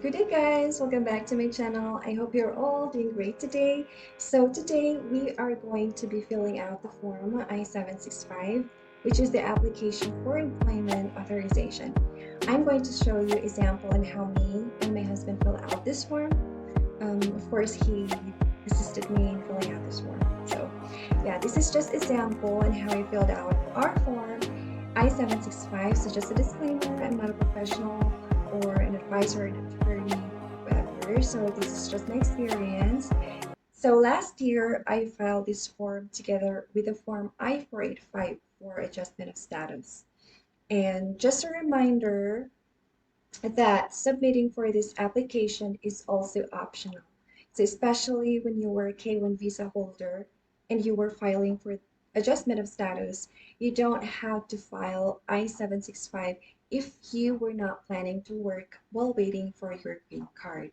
Good day guys, welcome back to my channel. I hope you're all doing great today. So today we are going to be filling out the form I-765, which is the application for employment authorization. I'm going to show you example on how me and my husband fill out this form. Of course, he assisted me in filling out this form. So yeah, this is just example on how we filled out our form I-765. So just a disclaimer, I'm not a professional or an advisor, an attorney, whatever. So this is just my experience. So last year, I filed this form together with the form I-485 for adjustment of status. And just a reminder that submitting for this application is also optional. So especially when you were a K1 visa holder and you were filing for adjustment of status, you don't have to file I-765 if you were not planning to work while waiting for your green card.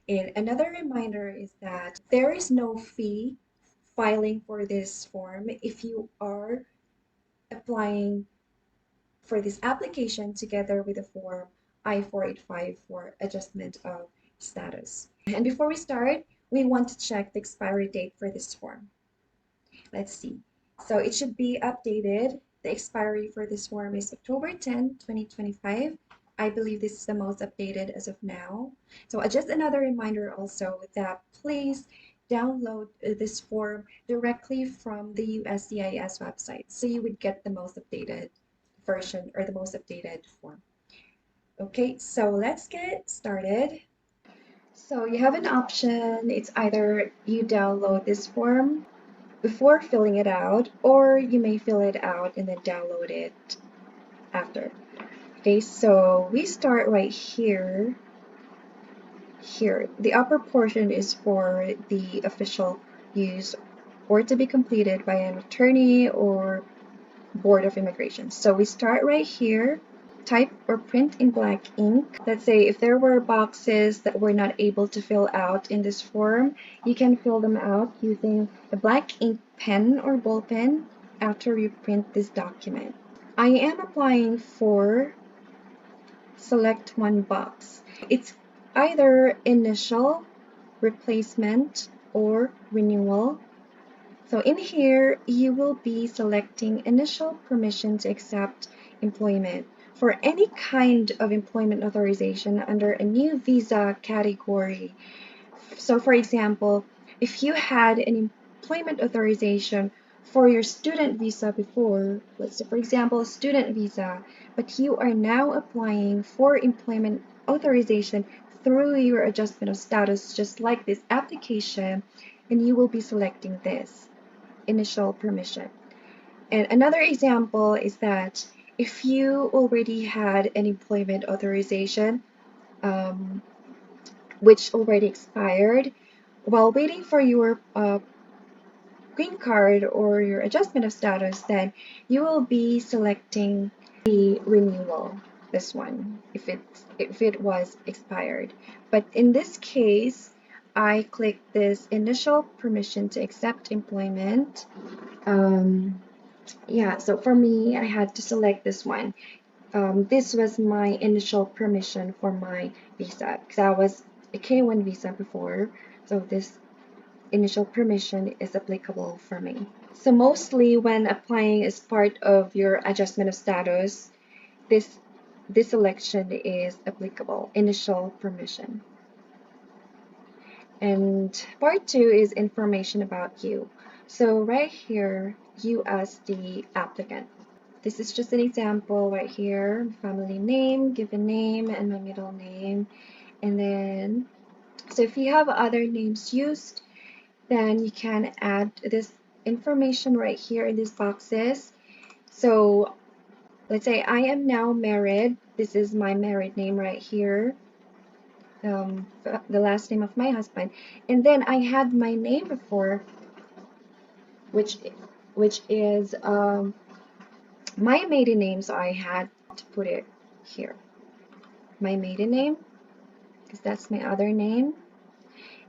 And another reminder is that there is no fee filing for this form if you are applying for this application together with the form I-485 for adjustment of status. And before we start, we want to check the expiry date for this form. Let's see. So it should be updated. The expiry for this form is October 10, 2025. I believe this is the most updated as of now. So just another reminder also that please download this form directly from the USCIS website so you would get the most updated version or the most updated form. Okay, so let's get started. So you have an option. It's either you download this form before filling it out, or you may fill it out and then download it after. Okay, so we start right here. Here, the upper portion is for the official use or to be completed by an attorney or Board of Immigration. So we start right here, type or print in black ink. Let's say if there were boxes that were not able to fill out in this form, you can fill them out using a black ink pen or ball pen after you print this document. I am applying for select one box. It's either initial, replacement, or renewal. So in here, you will be selecting initial permission to accept employment for any kind of employment authorization under a new visa category. So for example, if you had an employment authorization for your student visa before, let's say for example, student visa, but you are now applying for employment authorization through your adjustment of status, just like this application, and you will be selecting this initial permission. And another example is that if you already had an employment authorization, um, which already expired, while waiting for your green card or your adjustment of status, then you will be selecting the renewal, this one, if it was expired. But in this case, I click this initial permission to accept employment. Yeah, so for me, I had to select this one. This was my initial permission for my visa because I was a K1 visa before, so this initial permission is applicable for me. So mostly when applying as part of your adjustment of status, this this selection is applicable, initial permission. And part two is information about you. So right here, you as the applicant. This is just an example right here, family name, given name, and my middle name. And then, so if you have other names used, then you can add this information right here in these boxes. So let's say I am now married. This is my married name right here, the last name of my husband. And then I had my name before, which is my maiden name, so I had to put it here. My maiden name, because that's my other name.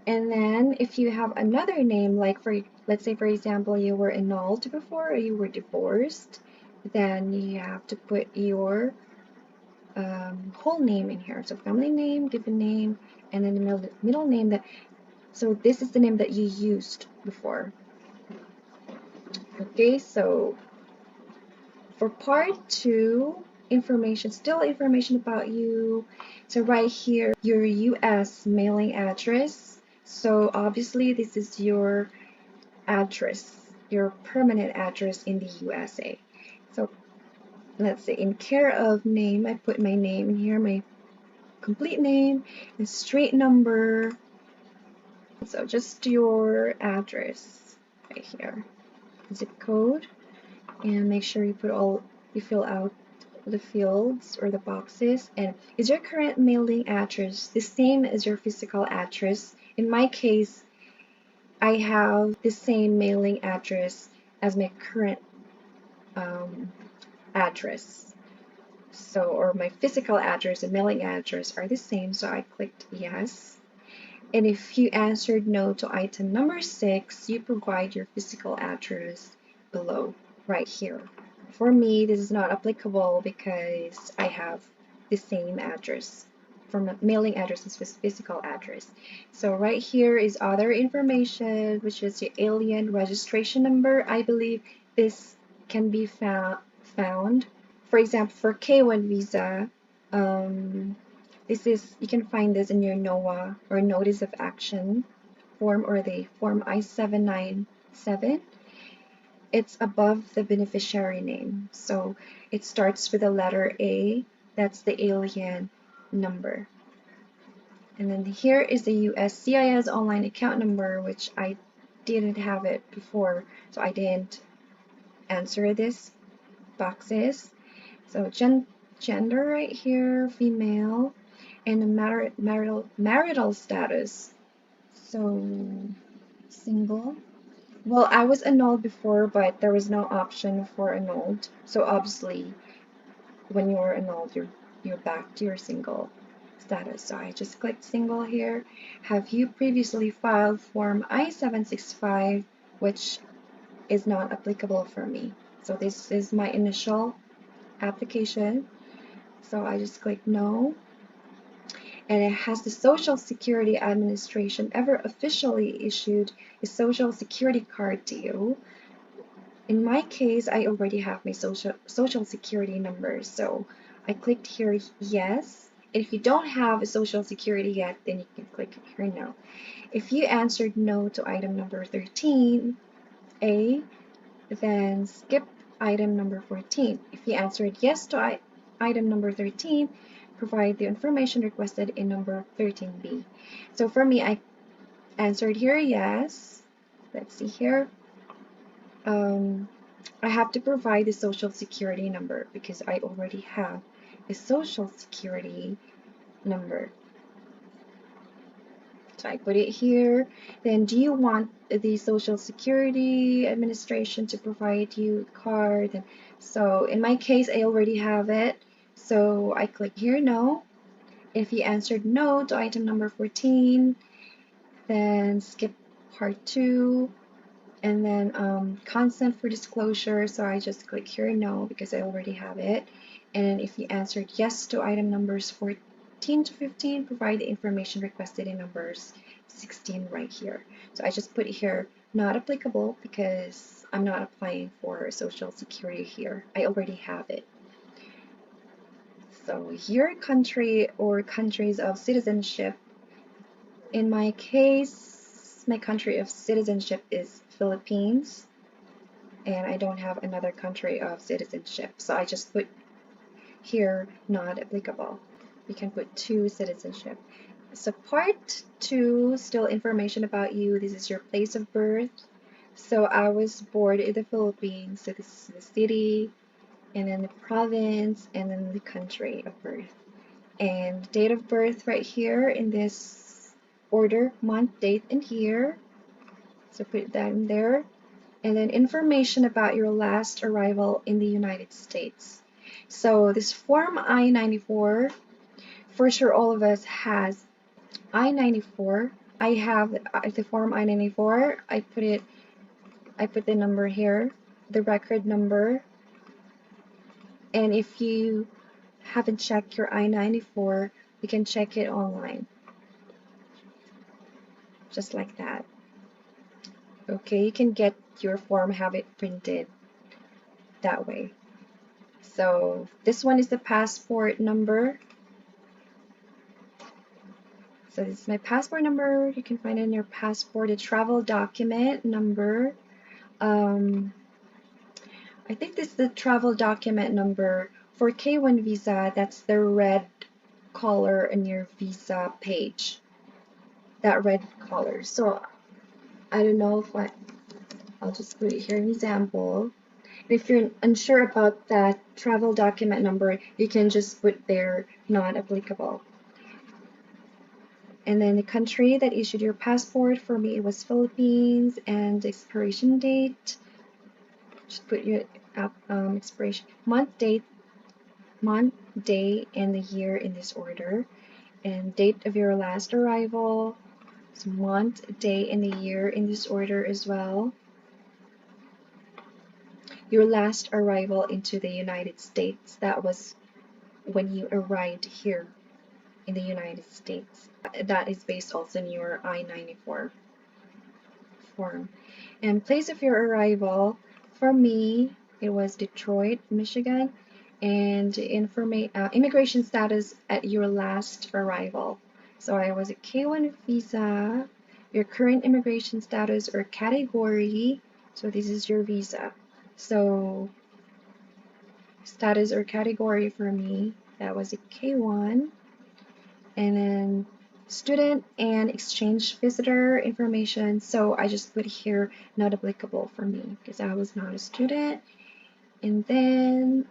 And then if you have another name, like let's say for example, you were annulled before or you were divorced, then you have to put your whole name in here. So family name, given name, and then the middle name that, so this is the name that you used before. Okay, so for part 2, information, still information about you. So right here, your US mailing address. So obviously this is your address, your permanent address in the USA. So let's say in care of name, I put my name in here, my complete name, and street number. So just your address right here, zip code, and make sure you fill out the fields or the boxes. And is your current mailing address the same as your physical address? In my case, I have the same mailing address as my current address. So, or my physical address and mailing address are the same, so I clicked yes. And if you answered no to item number 6, you provide your physical address below, right here. For me, this is not applicable because I have the same address from mailing address as physical address. So right here is other information, which is your alien registration number. I believe this can be found. For example, for K1 visa, you can find this in your NOAA or Notice of Action form, or the form I-797. It's above the beneficiary name. So it starts with the letter A, that's the alien number. And then here is the USCIS online account number, which I didn't have it before, so I didn't answer this boxes. So gender right here, female, and the marital status. So single. Well, I was annulled before, but there was no option for annulled. So obviously, when you're annulled, you're back to your single status. So I just clicked single here. Have you previously filed form I-765, which is not applicable for me. So this is my initial application. So I just click no. And it has the Social Security Administration ever officially issued a Social Security card to you? In my case, I already have my social security number, so I clicked here yes. If you don't have a social security yet, then you can click here no. If you answered no to item number 13A, then skip item number 14. If you answered yes to item number 13, provide the information requested in number 13B. So for me, I answered here yes. Let's see here. I have to provide the social security number because I already have a social security number. So I put it here. Then do you want the Social Security Administration to provide you a card? And so in my case, I already have it. So I click here no. If you answered no to item number 14, then skip part 2. And then consent for disclosure, so I just click here no because I already have it. And if you answered yes to item numbers 14 to 15, provide the information requested in numbers 16 right here. So I just put here not applicable because I'm not applying for Social Security here. I already have it. So your country or countries of citizenship. In my case, my country of citizenship is Philippines, and I don't have another country of citizenship, so I just put here not applicable. You can put 2 citizenship. So part 2, still information about you. This is your place of birth. So I was born in the Philippines, so this is the city, and then the province, and then the country of birth. And date of birth right here in this order, month, date, and year. So put that in there. And then information about your last arrival in the United States. So this form I-94, for sure all of us has I-94. I have the form I-94. I put the number here, the record number. And if you haven't checked your I-94, you can check it online, just like that. Okay, you can get your form, have it printed that way. So this one is the passport number. So this is my passport number. You can find it in your passport. The travel document number. I think this is the travel document number for K1 visa. That's the red color in your visa page. That red color. So I don't know if I'll just put it here in example. If you're unsure about that travel document number, you can just put there not applicable. And then the country that issued your passport, for me it was Philippines, and the expiration date, just put your expiration month, day, and the year in this order, and date of your last arrival, so month, day, and the year in this order as well. Your last arrival into the United States, that was when you arrived here in the United States. That is based also in your I-94 form. And place of your arrival, for me, it was Detroit, Michigan, and immigration status at your last arrival. So I was a K1 visa, your current immigration status or category. So this is your visa. So status or category for me, that was a K1. And then student and exchange visitor information. So I just put here not applicable for me because I was not a student. And then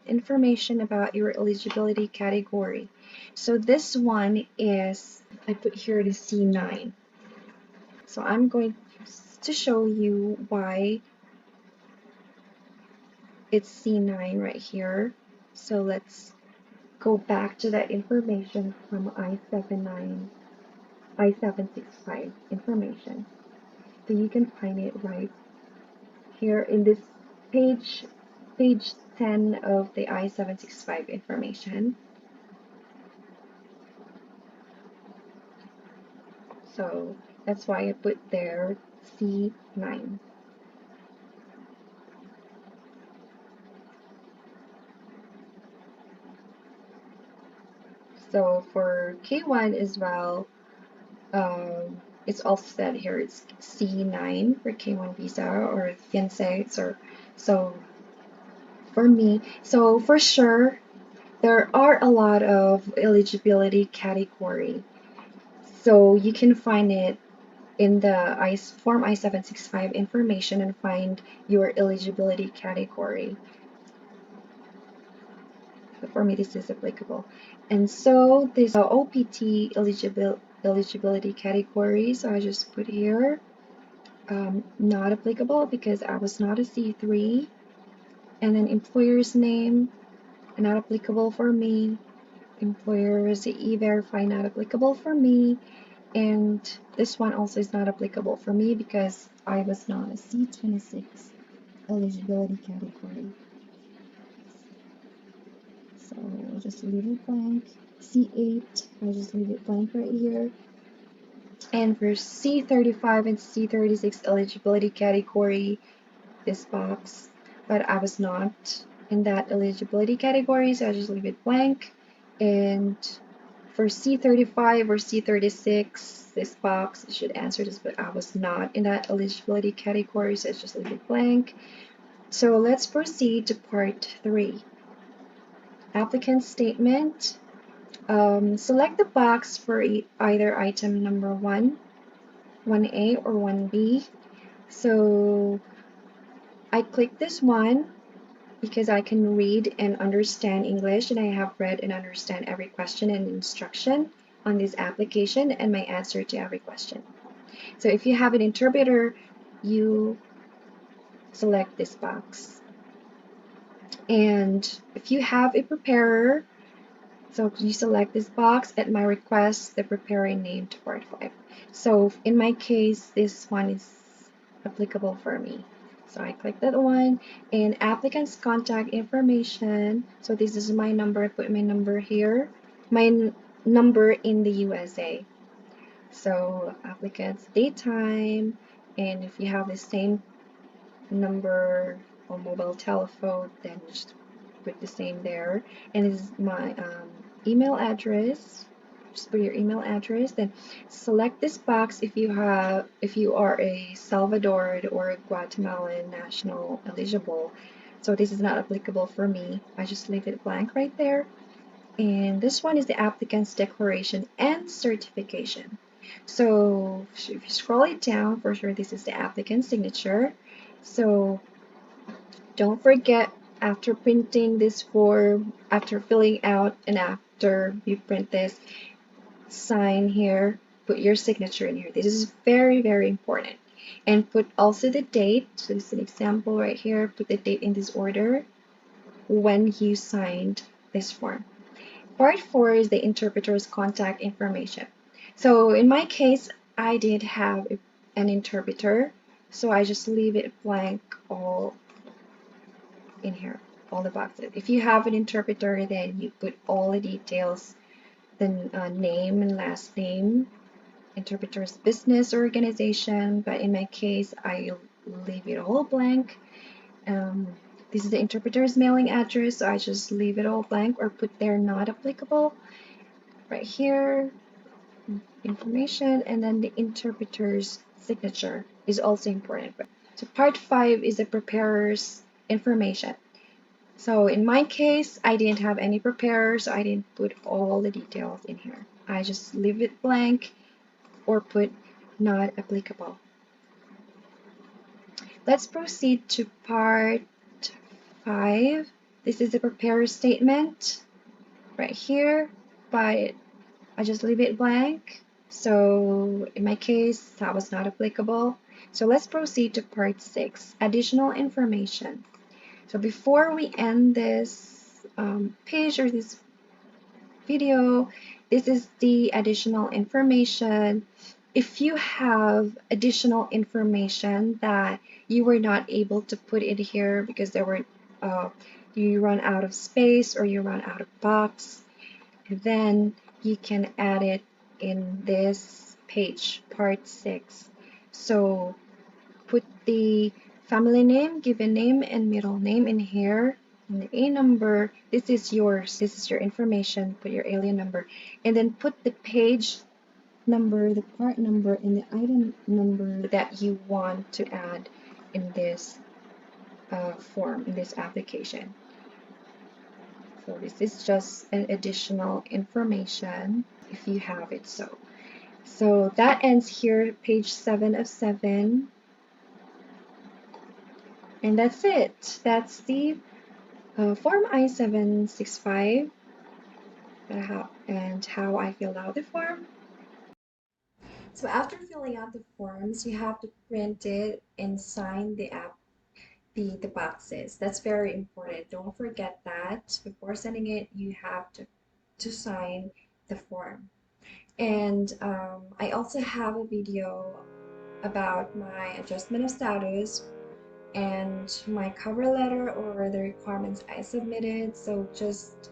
information about your eligibility category. So this one is, I put here the C9. So I'm going to show you why it's C9 right here. So let's go back to that information from I-765 information. So you can find it right here in this page 10 of the I-765 information. So that's why I put there C9. So for K1 as well, it's also said here it's C9 for K1 visa or fiancé. So for me, so for sure, there are a lot of eligibility category. So you can find it in the Form I-765 information and find your eligibility category. For me, this is applicable. And so this OPT eligibility category, so I just put here not applicable because I was not a C3. And then employer's name, not applicable for me. Employer's E-Verify, not applicable for me. And this one also is not applicable for me because I was not a C26 eligibility category. So I'll just leave it blank. C8, I'll just leave it blank right here. And for C35 and C36 eligibility category, this box, but I was not in that eligibility category, so I just leave it blank. And for C35 or C36, this box, it should answer this, but I was not in that eligibility category, so I just leave it blank. So let's proceed to part 3. Applicant statement. Select the box for either item number 1, 1A, or 1B. So I click this one because I can read and understand English, and I have read and understand every question and instruction on this application and my answer to every question. So if you have an interpreter, you select this box. And if you have a preparer, so you select this box. At my request, the preparer named part 5. So in my case, this one is applicable for me. So I click that one, and applicant's contact information. So this is my number. I put my number here, my number in the USA. So applicant's date, time, and if you have the same number or mobile telephone, then just put the same there. And this is my email address. Just put your email address. Then select this box if you are a Salvadoran or a Guatemalan national eligible. So this is not applicable for me. I just leave it blank right there. And this one is the applicant's declaration and certification. So if you scroll it down, for sure this is the applicant's signature. So don't forget, after printing this form, after filling out and after you print this, sign here, put your signature in here. This is very, very important. And put also the date. So this is an example right here. Put the date in this order when you signed this form. Part 4 is the interpreter's contact information. So in my case, I did have an interpreter, so I just leave it blank all in here, all the boxes. If you have an interpreter, then you put all the details, the name and last name, interpreter's business organization, but in my case, I leave it all blank. This is the interpreter's mailing address, so I just leave it all blank or put there not applicable right here, information, and then the interpreter's signature is also important. So part 5 is the preparer's information. So in my case, I didn't have any preparer, so I didn't put all the details in here. I just leave it blank or put not applicable. Let's proceed to part 5. This is the preparer statement right here, but I just leave it blank. So in my case, that was not applicable. So let's proceed to part 6, additional information. So before we end this page or this video, this is the additional information. If you have additional information that you were not able to put in here because there were you run out of space or you run out of box, then you can add it in this page, part 6. So put the family name, given name, and middle name in here. And the A number, this is yours. This is your information. Put your alien number. And then put the page number, the part number, and the item number that you want to add in this form, in this application. So this is just an additional information if you have it so. So that ends here, page 7 of 7. And that's it. That's the form I-765 and how I filled out the form. So after filling out the forms, you have to print it and sign the boxes. That's very important. Don't forget that before sending it, you have to sign the form. And I also have a video about my adjustment of status and my cover letter or the requirements I submitted. So just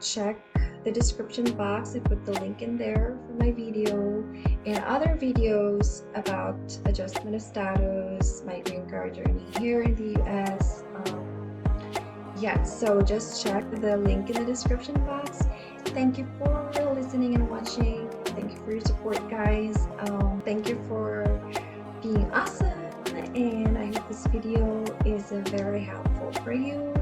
check the description box. I put the link in there for my video and other videos about adjustment of status, my green card journey here in the US. Yeah, so just check the link in the description box. Thank you for listening and watching. Thank you for your support, guys. Thank you for being awesome, and I hope this video is very helpful for you.